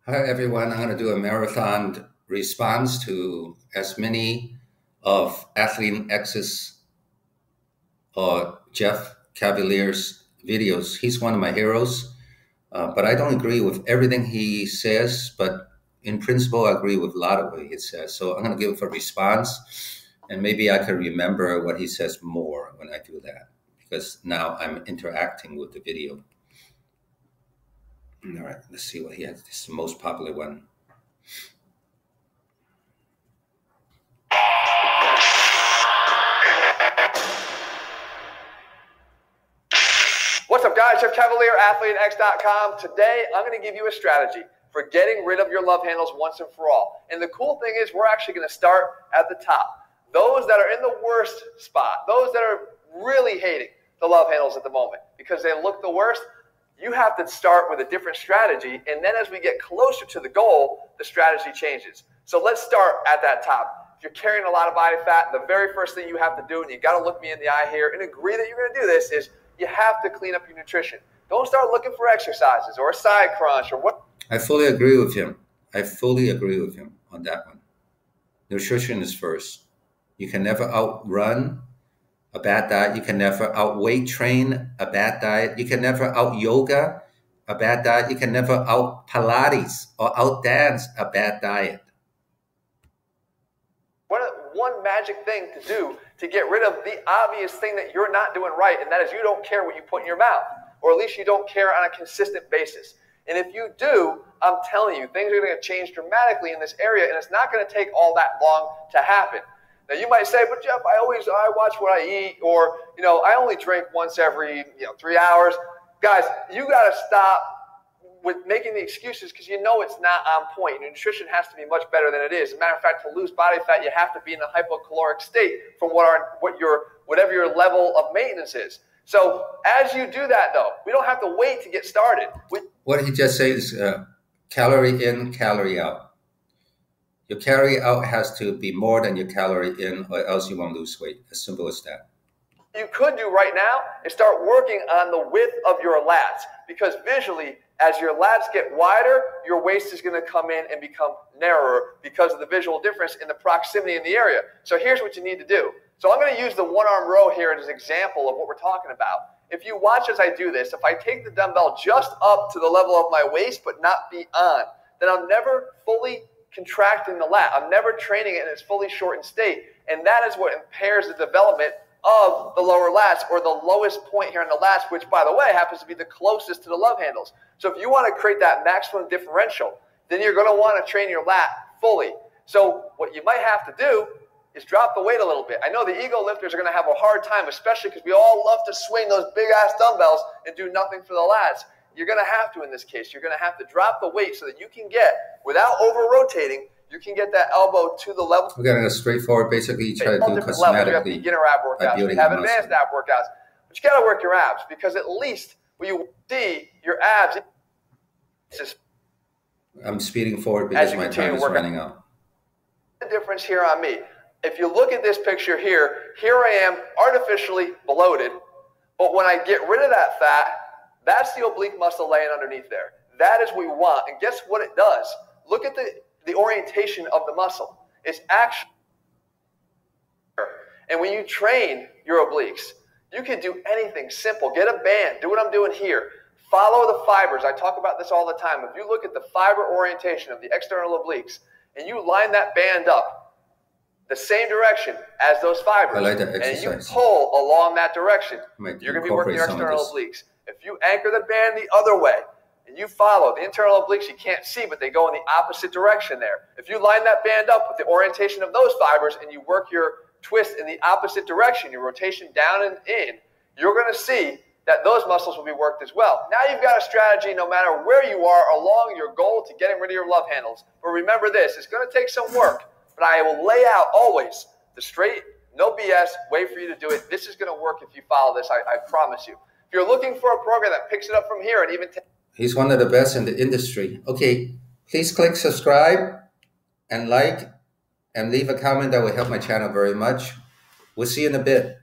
Hi, everyone. I'm going to do a marathon response to as many of ATHLEAN-X's or Jeff Cavaliere's videos. He's one of my heroes, but I don't agree with everything he says, but in principle, I agree with a lot of what he says. So I'm going to give a response, and maybe I can remember what he says more when I do that, because now I'm interacting with the video. All right, let's see what he has. This is the most popular one. What's up, guys? Jeff Cavaliere, ATHLEAN-X.com. Today, I'm going to give you a strategy for getting rid of your love handles once and for all. And the cool thing is we're actually going to start at the top. Those that are in the worst spot, those that are really hating the love handles at the moment because they look the worst, you have to start with a different strategy. And then as we get closer to the goal, the strategy changes. So let's start at that top. If you're carrying a lot of body fat, the very first thing you have to do, and you got to look me in the eye here and agree that you're going to do this, is you have to clean up your nutrition. Don't start looking for exercises or a side crunch or what. I fully agree with him. I fully agree with him on that one. Nutrition is first. You can never outrun a bad diet. You can never out-weight train a bad diet. You can never out-yoga a bad diet. You can never out-Pilates or out-dance a bad diet. One magic thing to do to get rid of the obvious thing that you're not doing right, and that is you don't care what you put in your mouth, or at least you don't care on a consistent basis. And if you do, I'm telling you, things are going to change dramatically in this area, and it's not going to take all that long to happen. Now, you might say, but Jeff, I watch what I eat, or, I only drink once every, 3 hours. Guys, you got to stop with making the excuses because it's not on point. Your nutrition has to be much better than it is. As a matter of fact, to lose body fat, you have to be in a hypocaloric state from whatever your level of maintenance is. So as you do that, though, we don't have to wait to get started. What he just said is calorie in, calorie out. Your calorie out has to be more than your calorie in, or else you won't lose weight. As simple as that. You could do right now is start working on the width of your lats, because visually, as your lats get wider, your waist is going to come in and become narrower because of the visual difference in the proximity in the area. So here's what you need to do. So I'm going to use the one-arm row here as an example of what we're talking about. If you watch as I do this, if I take the dumbbell just up to the level of my waist but not beyond, then I'm never fully contracting the lat. I'm never training it in its fully shortened state. And that is what impairs the development of the lower lats, or the lowest point here in the lats, which, by the way, happens to be the closest to the love handles. So if you want to create that maximum differential, then you're going to want to train your lat fully. So what you might have to do is drop the weight a little bit. I know the ego lifters are going to have a hard time, especially because we all love to swing those big-ass dumbbells and do nothing for the lats. You're going to have to in this case. You're going to have to drop the weight so that you can get, without over-rotating, you can get that elbow to the level. We're going to go straightforward. Basically, try to do cosmetically. You have beginner ab workouts, you have advanced ab workouts, but you got to work your abs, because at least when you see your abs, I'm speeding forward because my time is running out. The difference here on me. If you look at this picture here I am artificially bloated, but when I get rid of that fat, that's the oblique muscle laying underneath there. That is what we want, and guess what it does? Look at the orientation of the muscle. It's actually, and when you train your obliques, you can do anything simple. Get a band, do what I'm doing here. Follow the fibers. I talk about this all the time. If you look at the fiber orientation of the external obliques and you line that band up the same direction as those fibers, I like that exercise, and you pull along that direction, you're going to be working your external obliques. If you anchor the band the other way, and you follow the internal obliques, you can't see, but they go in the opposite direction there. If you line that band up with the orientation of those fibers and you work your twist in the opposite direction, your rotation down and in, you're going to see that those muscles will be worked as well. Now you've got a strategy no matter where you are along your goal to getting rid of your love handles. But remember this, it's going to take some work, but I will lay out always the straight, no BS way for you to do it. This is going to work if you follow this, I promise you. If you're looking for a program that picks it up from here and even he's one of the best in the industry. Okay, please click subscribe and like and leave a comment. That will help my channel very much. We'll see you in a bit.